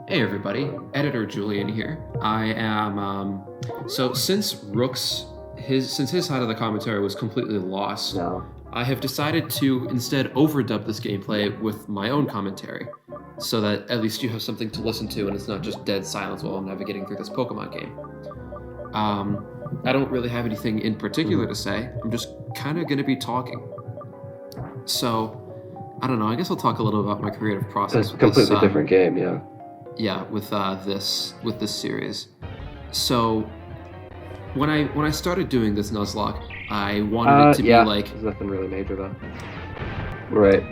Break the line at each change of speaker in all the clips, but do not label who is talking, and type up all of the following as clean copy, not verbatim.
Hey everybody, Editor Julian here. I am so since his side of the commentary was completely lost, I have decided to instead overdub this gameplay with my own commentary, so that at least you have something to listen to and it's not just dead silence while I'm navigating through this Pokemon game. I don't really have anything in particular to say. I'm just kind of going to be talking. So, I don't know. I guess I'll talk a little about my creative process.
It's a completely different game, yeah.
Yeah, with this series. So, when I started doing this Nuzlocke, I wanted it to be like.
There's nothing really major though. Right.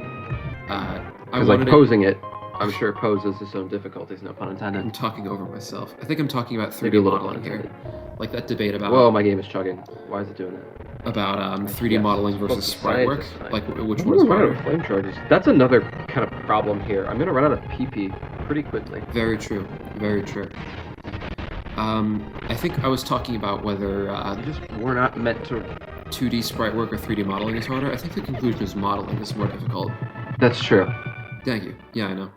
Because
like posing it, I'm sure poses its own difficulties. No pun intended.
I'm talking over myself. I think I'm talking about 3D modeling here, like that debate about.
Whoa, my game is chugging. Why is it doing that?
About 3D modeling versus sprite work, like which one
is
harder?
Flame charges. That's another kind of problem here. I'm gonna run out of PP pretty quickly.
Very true. Very true. I think I was talking about whether
we're not meant to
2D sprite work or 3D modeling is harder. I think the conclusion is modeling is more difficult.
That's true.
Thank you. Yeah, I know.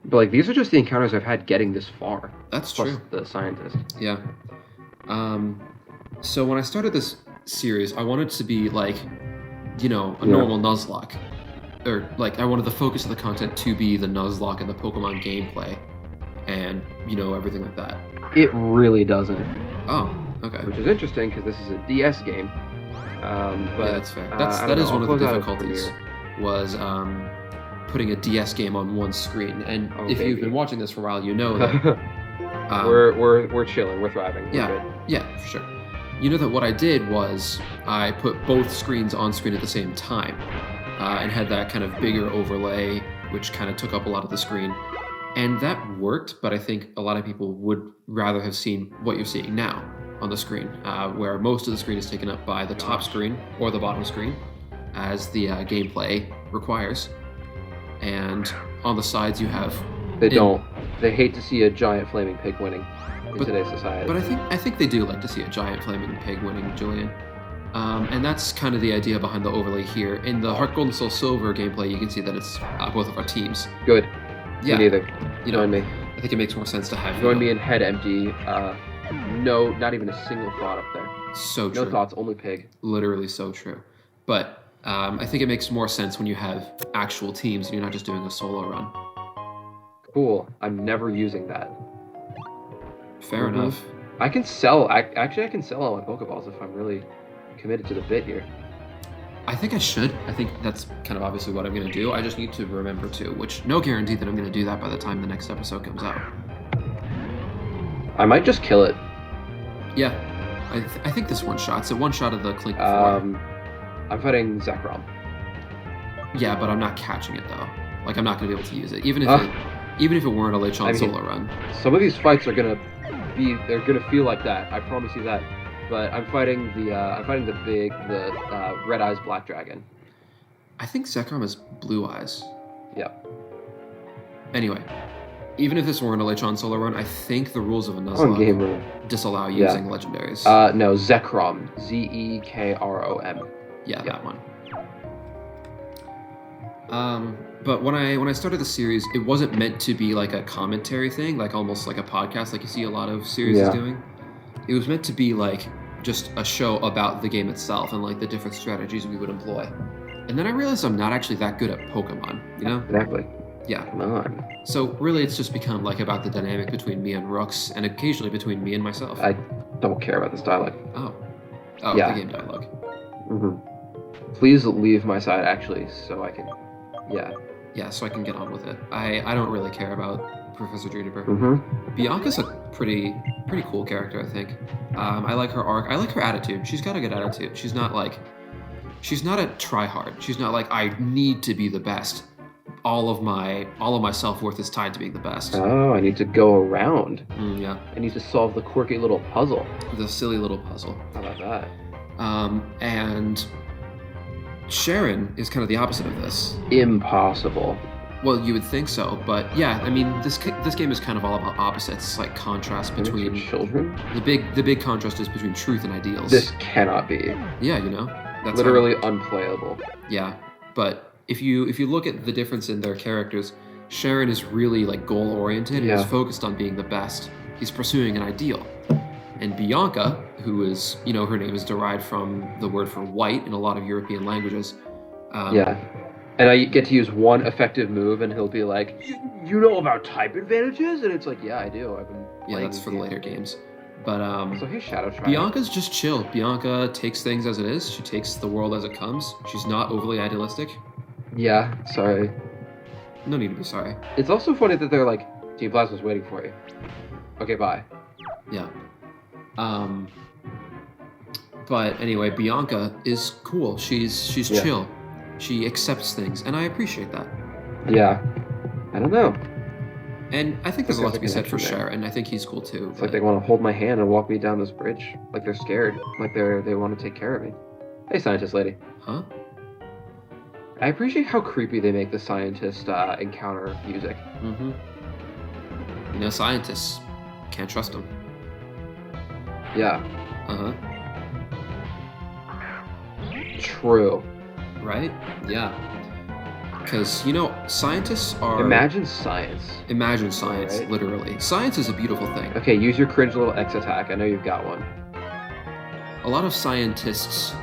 But like these are just the encounters I've had getting this far.
That's
plus
true.
The scientist.
Yeah. So when I started this series, I wanted to be like, normal Nuzlocke. Or like I wanted the focus of the content to be the Nuzlocke and the Pokemon gameplay and everything like that.
It really doesn't.
Oh, okay.
Which is interesting because this is a DS game. But
yeah, that's fair. That is one of the difficulties was putting a DS game on one screen. And if you've been watching this for a while, you know that
we're chilling, we're thriving.
Yeah, for sure. You know that what I did was I put both screens on screen at the same time and had that kind of bigger overlay, which kind of took up a lot of the screen. And that worked, but I think a lot of people would rather have seen what you're seeing now on the screen, where most of the screen is taken up by the top screen or the bottom screen, as the gameplay requires. And on the sides you have...
They hate to see a giant flaming pig winning in today's society.
But I think they do like to see a giant flaming pig winning, Julian. And that's kind of the idea behind the overlay here. In the Heart Gold and Soul Silver gameplay, you can see that it's both of our teams.
Good.
Yeah.
Me neither. Join me.
I think it makes more sense to have
Join me in head empty. No, not even a single thought up there.
So true.
No thoughts, only pig.
Literally so true. But I think it makes more sense when you have actual teams and you're not just doing a solo run.
Cool. I'm never using that.
Fair enough.
I can sell. I can sell all my Pokeballs if I'm really committed to the bit here.
I think I should. I think that's kind of obviously what I'm going to do. I just need to remember to, which no guarantee that I'm going to do that by the time the next episode comes out.
I might just kill it.
Yeah. I think this one-shot's a one-shot of the Clink before.
I'm fighting Zekrom.
Yeah, but I'm not catching it, though. Like, I'm not going to be able to use it. Even if it weren't a Lechon solo run.
Some of these fights are going to feel like that. I promise you that. But I'm fighting the Red Eyes Black Dragon.
I think Zekrom has Blue Eyes.
Yep.
Anyway, even if this weren't a Lechon solo run, I think the rules of a Nuzlocke disallow using legendaries.
No, Zekrom. Zekrom.
Yeah, that one. But when I started the series, it wasn't meant to be like a commentary thing, like almost like a podcast, like you see a lot of series doing. It was meant to be like just a show about the game itself and like the different strategies we would employ. And then I realized I'm not actually that good at Pokemon,
Exactly.
Yeah.
Come on.
So really it's just become like about the dynamic between me and Rooks and occasionally between me and myself.
I don't care about this dialogue.
Oh, yeah. The game dialogue.
Mm-hmm. Please leave my side actually so I can...
Yeah, so I can get on with it. I don't really care about Professor Juniper.
Mm-hmm.
Bianca's a pretty cool character, I think. I like her arc. I like her attitude. She's got a good attitude. She's not a try-hard. She's not like, I need to be the best. All of my self-worth is tied to being the best.
Oh, I need to go around.
Yeah.
I need to solve the quirky little puzzle.
The silly little puzzle.
How about that?
And Sharon is kind of the opposite of this.
Impossible.
Well, you would think so, but yeah, I mean, this game is kind of all about opposites. It's like contrast between
children.
The big contrast is between truth and ideals.
This cannot be.
Yeah, that's
literally unplayable.
Yeah, but if you look at the difference in their characters, Sharon is really like goal oriented and
Yeah.
is focused on being the best. He's pursuing an ideal. And Bianca, who is, her name is derived from the word for white in a lot of European languages.
Yeah. And I get to use one effective move, and he'll be like, "You know about type advantages?" And it's like, "Yeah, I do. I've been playing
that's for the later games. But
So he's Shadow Triad.
Bianca's just chill. Bianca takes things as it is. She takes the world as it comes. She's not overly idealistic.
Yeah, sorry.
No need to be sorry.
It's also funny that they're like, Team Plasma's waiting for you. Okay, bye.
Yeah. But anyway, Bianca is cool. She's chill. She accepts things, and I appreciate that.
Yeah. I don't know.
And I think there's a lot to be said for
connection there.
Sharon. I think he's cool too.
It's like they want to hold my hand and walk me down this bridge. Like they're scared. Like they want to take care of me. Hey, scientist lady.
Huh?
I appreciate how creepy they make the scientist encounter music.
Mm-hmm. Scientists. Can't trust them.
Yeah.
Uh-huh.
True.
Right? Yeah. Because, scientists are...
Imagine science.
Imagine science,
right?
Literally. Science is a beautiful thing.
Okay, use your cringe little X attack. I know you've got one.
A lot of scientists...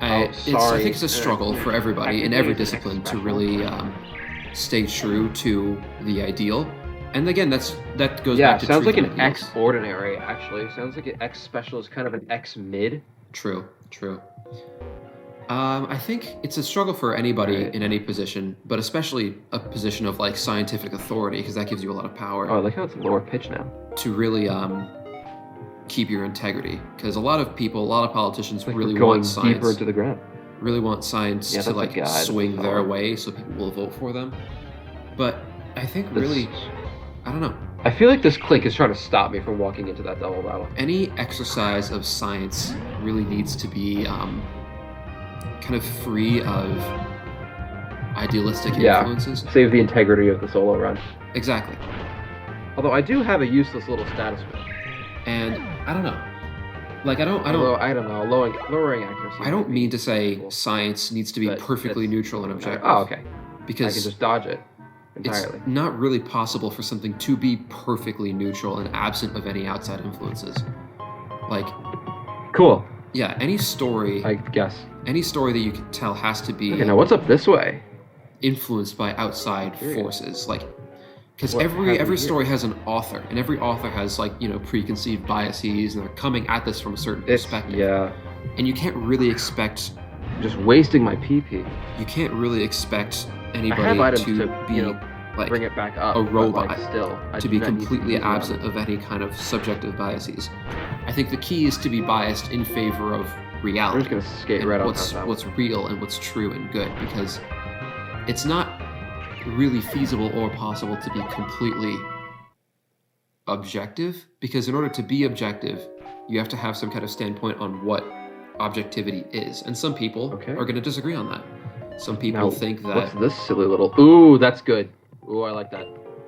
Oh,
I
sorry.
think it's a struggle for everybody in every discipline to really stay true to the ideal. And again, that goes back to
sounds like
truth
an
and ideals.
X ordinary, actually. Sounds like an X special is kind of an X mid.
True. I think it's a struggle for anybody
Right.
in any position, but especially a position of like scientific authority, because that gives you a lot of power.
Oh, I like how it's lower pitch now.
To really keep your integrity, because a lot of politicians
Like
really
we're going
want science.
deeper into the ground.
Really want science
Yeah,
to
that's a
like
guy, that's a
swing their
fellow.
way, so people will vote for them. But I think
This-
really, I don't know.
I feel like this clique is trying to stop me from walking into that double battle.
Any exercise of science really needs to be kind of free of idealistic influences.
Save the integrity of the solo run.
Exactly.
Although I do have a useless little status move.
And I don't know. Like I don't
know. Lowering accuracy.
I don't mean to say
cool.
science needs to be
But
perfectly
that's-
neutral and objective.
Oh, okay.
Because
I can just dodge it
it's
entirely.
not really possible for something to be perfectly neutral and absent of any outside influences. Like,
Cool.
yeah, any story
I guess.
that you can tell has to be
Okay, now what's up this way?
influenced by outside
Curious.
forces. Like, because
What have we
every
here?
story has an author, and every author has like preconceived biases, and they're coming at this from a certain perspective.
Yeah.
And you can't really expect
Just wasting my PP. I have
anybody
items
to
to,
be
like, bring it back up.
a
but,
robot
like, still, I
to
do
be
not need
completely
use them.
absent of any kind of subjective biases. I think the key is to be biased in favor of
I'm
reality.
just gonna skate
and
right on
what's
top.
what's real and what's true and good, because it's not really feasible or possible to be completely objective, because in order to be objective you have to have some kind of standpoint on what objectivity is, and some people
Okay.
are going to disagree on that. Some people
Now,
think that
What's this silly little? Ooh, that's good. Ooh, I like that.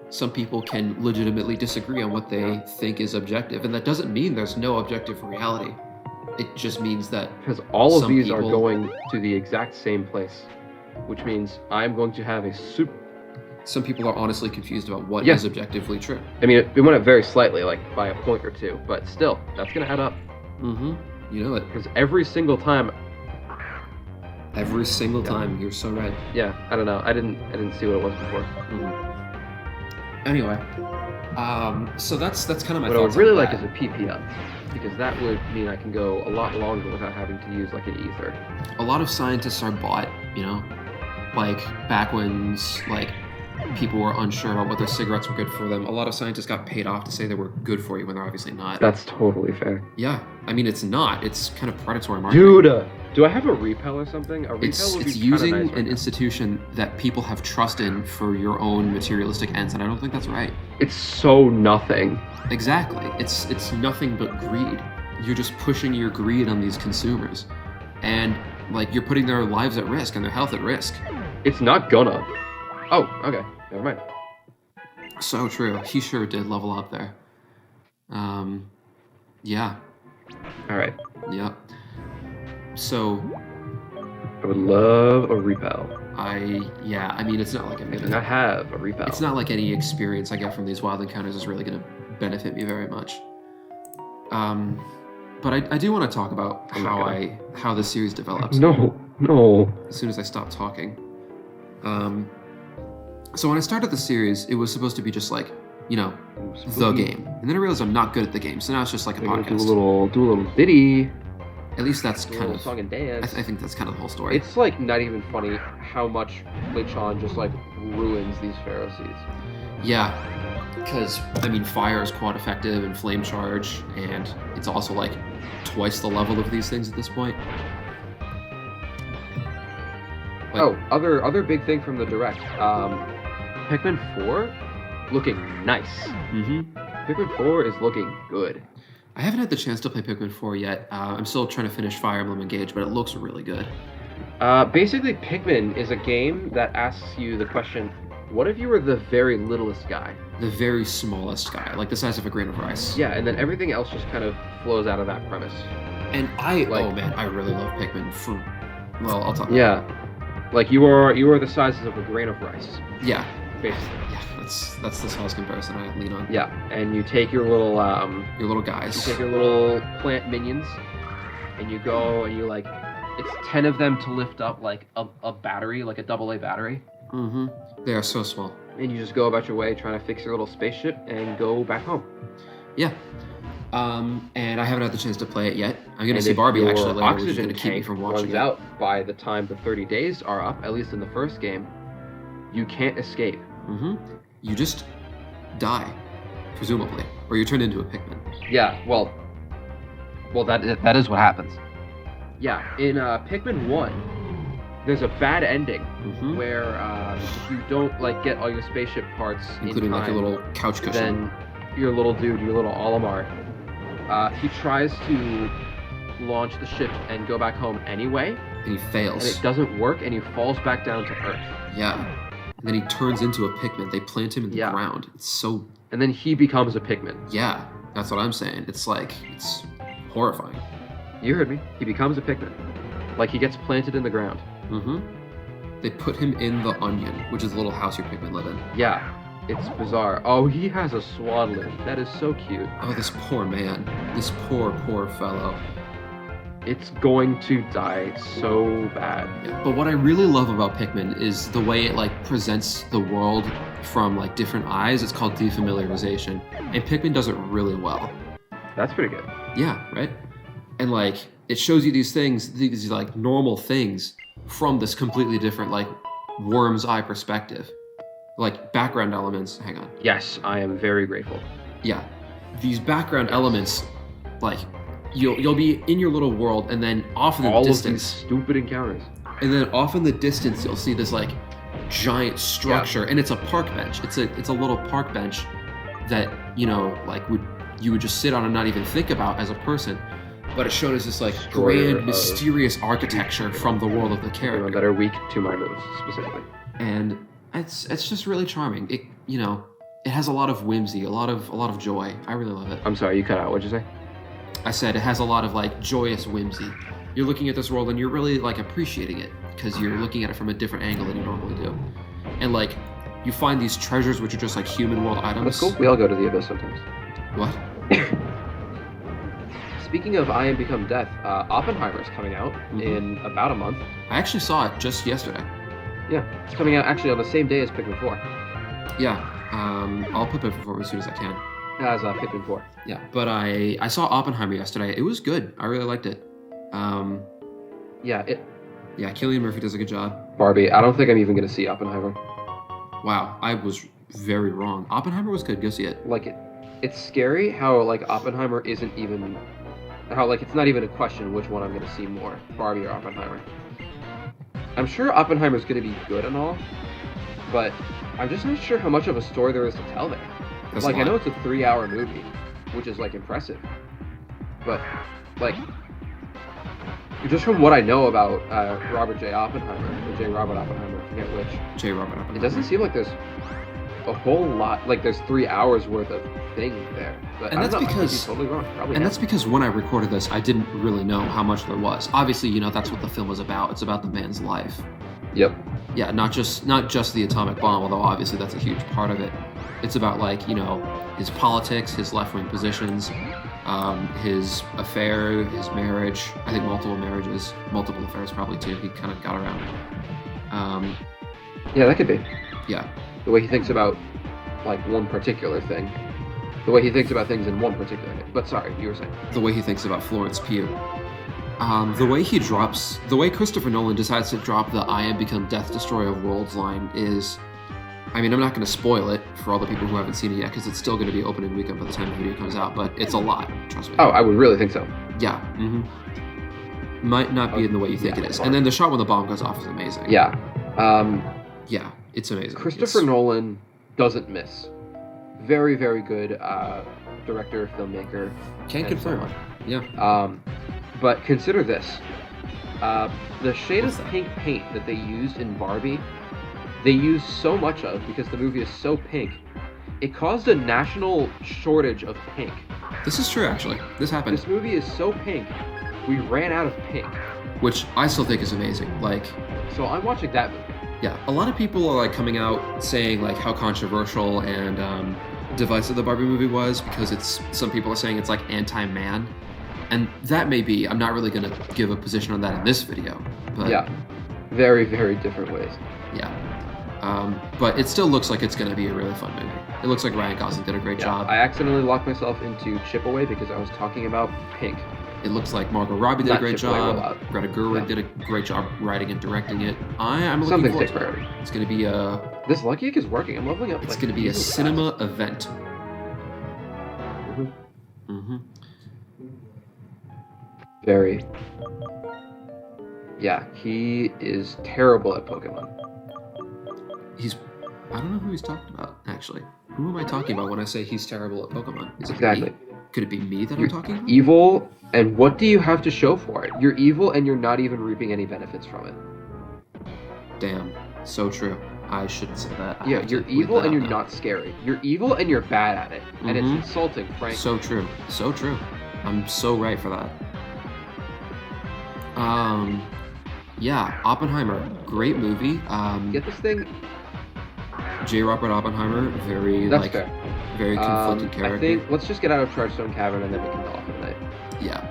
some people can legitimately disagree on what they think is objective, and that doesn't mean there's no objective reality. It just means that
Because all of
Some
these are
people-
going to the exact same place, which means I'm going to have a super.
some people are honestly confused about what is
Yeah.
objectively true.
I mean, it went up very slightly, like by a point or two, but still, that's gonna add up.
Mm-hmm. You know it.
Because every single time,
Every single time. You're so right.
yeah, I don't know, I didn't see what it was before.
Anyway, so that's kind of my
What I would
thoughts
really
on
like
that.
is a PP up, because that would mean I can go a lot longer without having to use like an ether.
A lot of scientists are bought, like back when like people were unsure about whether cigarettes were good for them. A lot of scientists got paid off to say they were good for you when they're obviously not.
That's totally fair.
Yeah, I mean it's not. It's kind of predatory marketing.
Dude, do I have a repel or something? A repel
It's
would
it's
be kinda
using
nice right
an
now.
institution that people have trust in for your own materialistic ends, and I don't think that's right.
It's so nothing.
Exactly. It's nothing but greed. You're just pushing your greed on these consumers, and like you're putting their lives at risk and their health at risk.
It's not gonna. Oh, okay. Never mind.
So true. He sure did level up there. Yeah.
All right.
So
I would love a repel.
I mean, it's not like I'm
I do
gonna.
not have a repel.
It's not like any experience I get from these wild encounters is really gonna benefit me very much. But I do want to talk about how the series develops.
No.
As soon as I stop talking. So when I started the series, it was supposed to be just like, the game. And then I realized I'm not good at the game, so now it's just like a podcast.
Do a little ditty.
At least that's kind of
song and dance.
I think that's kind of the whole story.
It's like not even funny how much Lechon just like ruins these Pharaoh seeds.
Yeah, because I mean, fire is quite effective and flame charge, and it's also like twice the level of these things at this point.
Other big thing from the direct. Pikmin 4 looking nice.
Mm-hmm.
Pikmin 4 is looking good.
I haven't had the chance to play Pikmin 4 yet. I'm still trying to finish Fire Emblem Engage, but it looks really good.
Basically, Pikmin is a game that asks you the question, what if you were the very littlest guy?
The very smallest guy, like the size of a grain of rice.
Yeah, and then everything else just kind of flows out of that premise.
And I really love Pikmin I'll talk about it.
Yeah. Like you are the sizes of a grain of rice.
Yeah.
Basically.
Yeah, that's the size comparison I lean on.
Yeah, and you take your little
guys.
You take your little plant minions, and you go and you like, it's 10 of them to lift up like a battery, like a AA battery.
Mm-hmm. They are so small.
And you just go about your way trying to fix your little spaceship and go back home.
Yeah. And I haven't had the chance to play it yet. I'm gonna see Barbie actually later, which is gonna keep me from watching it.
Runs out by the time the 30 days are up, at least in the first game. You can't escape.
Mm-hmm. You just die, presumably, or you're turned into a Pikmin.
Yeah, well, that is what happens. Yeah, in Pikmin 1, there's a bad ending where you don't like get all your spaceship parts,
including
in time,
like your little couch cushion.
Then your little dude, your little Olimar, he tries to launch the ship and go back home anyway.
And he fails.
And it doesn't work, and he falls back down to Earth.
Yeah. And then he turns into a Pikmin. They plant him in the ground. It's so...
And then he becomes a Pikmin.
Yeah, that's what I'm saying. It's horrifying.
You heard me. He becomes a Pikmin. Like, he gets planted in the ground.
Mm-hmm. They put him in the Onion, which is the little house your Pikmin live in.
Yeah, it's bizarre. Oh, he has a swaddling. That is so cute.
Oh, this poor man. This poor fellow.
It's going to die so bad.
Yeah, but what I really love about Pikmin is the way it presents the world from different eyes. It's called defamiliarization, and Pikmin does it really well.
That's pretty good.
Yeah, right? And it shows you these things, these normal things from this completely different worm's eye perspective. Background elements. Hang on.
Yes, I am very grateful.
Yeah. These background elements You'll be in your little world, and then off in the distance,
all of these stupid encounters.
And then off in the distance, you'll see this giant structure, and it's a park bench. It's a little park bench that you would just sit on and not even think about as a person. But it's shown as this grand, mysterious architecture from the world of the character
that are weak to my moves specifically.
And it's just really charming. It has a lot of whimsy, a lot of joy. I really love it.
I'm sorry, you cut out. What'd you say?
I said it has a lot of joyous whimsy. You're looking at this world and you're really appreciating it because you're looking at it from a different angle than you normally do. And you find these treasures which are just human world items.
That's cool. We all go to the abyss sometimes.
What?
Speaking of I Am Become Death, Oppenheimer's coming out in about a month.
I actually saw it just yesterday.
Yeah, it's coming out actually on the same day as Pikmin 4.
Yeah, I'll put Pikmin 4 as soon as I can.
As Pikmin 4.
Yeah, but I saw Oppenheimer yesterday. It was good. I really liked it.
Yeah,
Cillian Murphy does a good job.
Barbie, I don't think I'm even going to see Oppenheimer.
Wow, I was very wrong. Oppenheimer was good. Go see it.
It's scary how Oppenheimer isn't even... How it's not even a question which one I'm going to see more, Barbie or Oppenheimer. I'm sure Oppenheimer's going to be good and all, but I'm just not sure how much of a story there is to tell there.
That's
I know it's a 3-hour movie, which is impressive, but just from what I know about Robert J. Oppenheimer, or J. Robert Oppenheimer, I forget which.
J. Robert Oppenheimer.
It doesn't seem like there's a whole lot, there's 3 hours worth of thing there. But
and that's because
I could be totally wrong. Probably
and that's because when I recorded this, I didn't really know how much there was. Obviously, that's what the film is about. It's about the man's life.
Yep.
Yeah, not just the atomic bomb, although obviously that's a huge part of it. It's about like, you know, his politics, his left-wing positions, his affair, his marriage. I think multiple marriages, multiple affairs probably too. He kind of got around.
Yeah, that could be.
Yeah.
The way he thinks about like one particular thing. The way he thinks about things in one particular thing. But sorry, you were saying.
The way he thinks about Florence Pugh. The way Christopher Nolan decides to drop the "I am become Death Destroyer of Worlds" line is, I mean, I'm not going to spoil it for all the people who haven't seen it yet, because it's still going to be opening weekend by the time the video comes out, but it's a lot, trust me.
Oh, I would really think so.
Yeah. Might not be in the way you think it is. And then the shot when the bomb goes off is amazing.
Yeah.
Yeah, it's amazing.
Christopher Nolan doesn't miss. Very, very good director, filmmaker.
Can't confirm.
So on.
Yeah.
But consider this. The shade
What's
of
that?
pink paint that they used in Barbie, they used so much of because the movie is so pink. It caused a national shortage of pink.
This is true, actually. This happened.
This movie is so pink, we ran out of pink.
Which I still think is amazing. Like,
So I'm watching that movie.
yeah, a lot of people are like coming out saying like how controversial and divisive the Barbie movie was, because some people are saying it's like anti-man. And that may be. I'm not really going to give a position on that in this video. But
Yeah. Very, very different ways.
Yeah. But it still looks like it's going to be a really fun movie. It looks like Ryan Gosling did a great job.
I accidentally locked myself into Chip Away because I was talking about pink.
It looks like Margot Robbie did a
Not
great
Chip Away,
job.
Rollout.
Greta Gerwig
Yeah.
did a great job writing and directing it. I'm looking
Something
forward
takes
to it.
priority.
It's going to be a
This Lucky Egg is working. I'm leveling up.
It's
like,
going to be a
really fast.
cinema event.
Mhm.
Mm-hmm.
Very. Yeah, he is terrible at Pokemon.
I don't know who he's talking about, actually. Who am I talking about when I say he's terrible at Pokemon? Is it
Exactly.
me? Could it be me that
You're
I'm talking about?
evil, and what do you have to show for it? You're evil, and you're not even reaping any benefits from it.
Damn. So true. I shouldn't say that. I
Yeah,
have to
you're
bleep
evil,
that
and
out
you're
now.
not scary. You're evil, and you're bad at it, and it's
Mhm.
insulting, frankly.
So true. So true. I'm so right for that. Yeah, Oppenheimer, great movie.
Get this thing.
J. Robert Oppenheimer, very
That's
like
fair.
very conflicted character.
I think let's just get out of Chargestone Cavern, and then we can call it a night.
Yeah.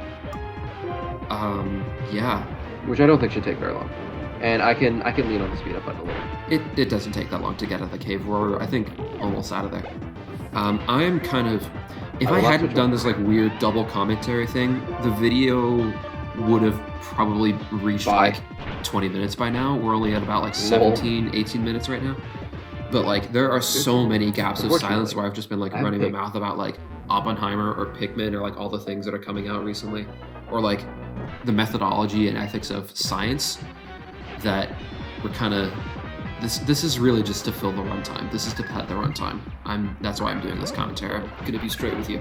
Yeah.
Which I don't think should take very long. And I can lean on the speed up button a little.
It doesn't take that long to get out of the cave. We're, I think, almost out of there. I'm kind of, if
I
I
will have
hadn't
to
done
jump.
this like weird double commentary thing, the video would have probably reached
Bye.
like 20 minutes by now. We're only at about like
Lol.
17, 18 minutes right now. But like there are so many gaps of silence
Unfortunately,
where I've just been like
I have
running my
picked-
mouth about like Oppenheimer or Pikmin or like all the things that are coming out recently, or like the methodology and ethics of science that we're kind of this is really just to fill the runtime. This is to pad the runtime. That's why I'm doing this commentary. I'm gonna be straight with you.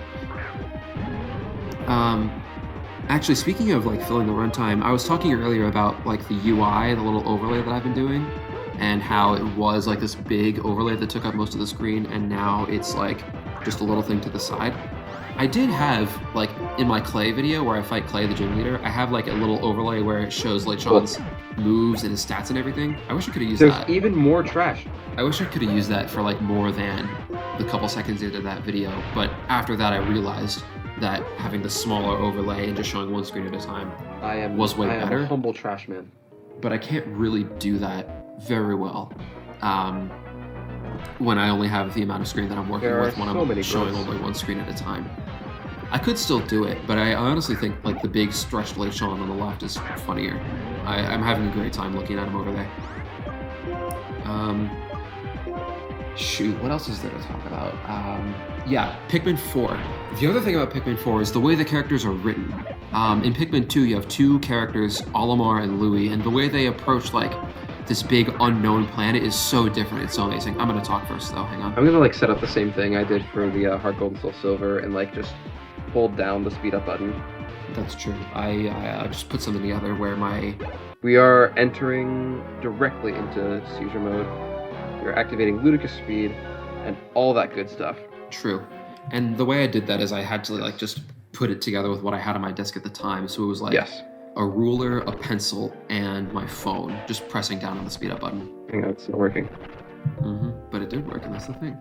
Actually, speaking of like filling the runtime, I was talking earlier about like the UI, the little overlay that I've been doing, and how it was like this big overlay that took up most of the screen, and now it's like just a little thing to the side. I did have, like, in my Clay video where I fight Clay, the gym leader, I have like a little overlay where it shows like Sean's moves and his stats and everything. I wish I could have used
There's
that.
even more trash.
I wish I could have used that for like more than the couple seconds into that video, but after that I realized that having the smaller overlay and just showing one screen at a time was way
I am
better.
a humble trash man.
But I can't really do that very well when I only have the amount of screen that I'm working
There
with
are
when
so
I'm
many
showing
growths.
only one screen at a time. I could still do it, but I honestly think like the big stretched late Sean on the left is funnier. I'm having a great time looking at him over there. Shoot, what else is there to talk about? Yeah, Pikmin 4. The other thing about Pikmin 4 is the way the characters are written. In Pikmin 2, you have two characters, Olimar and Louis, and the way they approach like this big unknown planet is so different. It's so amazing. I'm gonna talk first though. Hang on.
I'm gonna like set up the same thing I did for the Heart Gold and Soul Silver and like just hold down the speed up button.
That's true. I just put something together where my
We are entering directly into seizure mode. We're activating ludicrous speed and all that good stuff.
true, and the way I did that is I had to like just put it together with what I had on my desk at the time. So it was like
Yes.
a ruler, a pencil, and my phone, just pressing down on the speed up button.
Hang on, it's not working.
But it did work, and that's the thing.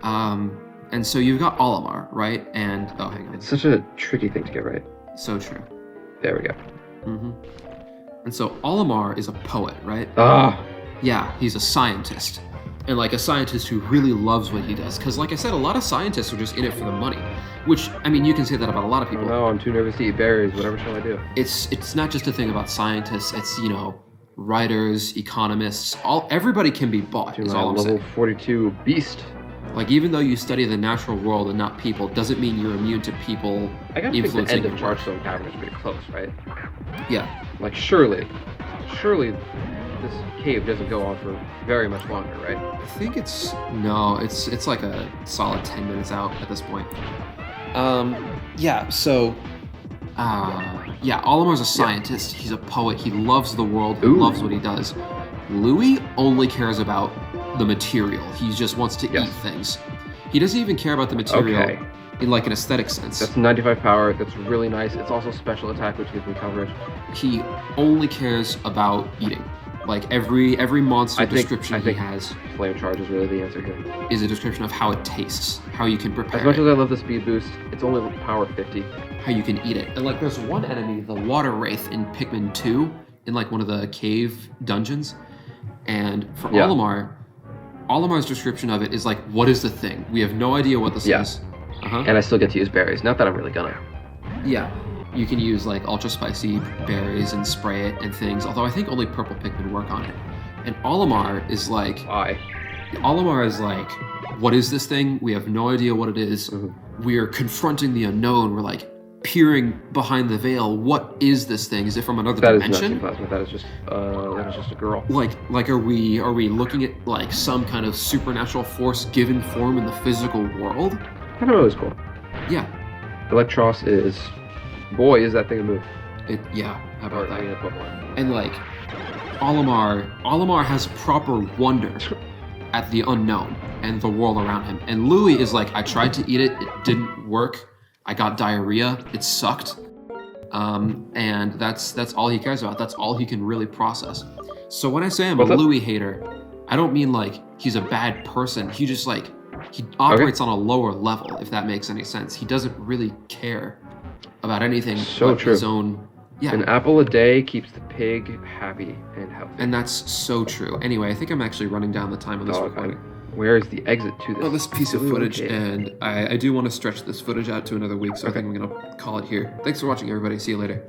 And so you've got Olimar, right? And oh, hang on.
It's such a tricky thing to get right.
So true.
There we go.
And so Olimar is a poet, right?
Ah.
Yeah, he's a scientist. And like a scientist who really loves what he does. Because like I said, a lot of scientists are just in it for the money. Which, I mean, you can say that about a lot of people.
No, I'm too nervous to eat berries. Whatever shall I do?
It's not just a thing about scientists. It's, you know, writers, economists, everybody can be bought, is all I'm saying.
Level 42 beast.
Like, even though you study the natural world and not people, doesn't mean you're immune to people
I gotta think the
influencing
end of
your work.
Chargestone Cavern is pretty close, right?
Yeah.
Like, surely this cave doesn't go on for very much longer, right?
I think it's like a solid 10 minutes out at this point. Olimar's a scientist. He's a poet. He loves the world. He loves what he does. Louis only cares about the material. He just wants to eat things. He doesn't even care about the material in like an aesthetic sense.
That's 95 power. That's really nice. It's also special attack, which gives me coverage.
He only cares about eating. Like every monster description he has.
Flame charge is really the answer here.
Is a description of how it tastes, how you can prepare it.
As much as I love the speed boost, it's only power 50.
How you can eat it. And like there's one enemy, the Water Wraith in Pikmin 2, in like one of the cave dungeons. And for Olimar, Olimar's description of it is like, what is the thing? We have no idea what this is.
And I still get to use berries. Not that I'm really gonna.
Yeah. You can use like ultra spicy berries and spray it and things, although I think only purple Pikmin work on it. And Olimar is like...
Why?
Olimar is like, what is this thing? We have no idea what it is. We are confronting the unknown. We're like peering behind the veil. What is this thing? Is it from another dimension?
That is not Plasma. That is just a girl.
Like are we looking at like some kind of supernatural force given form in the physical world?
I don't know, it's cool.
Yeah.
Electros is... Boy, is that thing a move.
How about that?
Pokemon.
And like, Olimar has proper wonder at the unknown and the world around him. And Louis is like, I tried to eat it, it didn't work. I got diarrhea, it sucked. And that's all he cares about. That's all he can really process. So when I say I'm a Louis hater, I don't mean like he's a bad person. He just like, he operates on a lower level, if that makes any sense. He doesn't really care about anything but his own. Yeah.
An apple a day keeps the pig happy and healthy.
And that's so true. Anyway, I think I'm actually running down the time on this recording.
Where is the exit to this?
Oh, this piece of footage, and I do want to stretch this footage out to another week, so I think I'm going to call it here. Thanks for watching, everybody. See you later.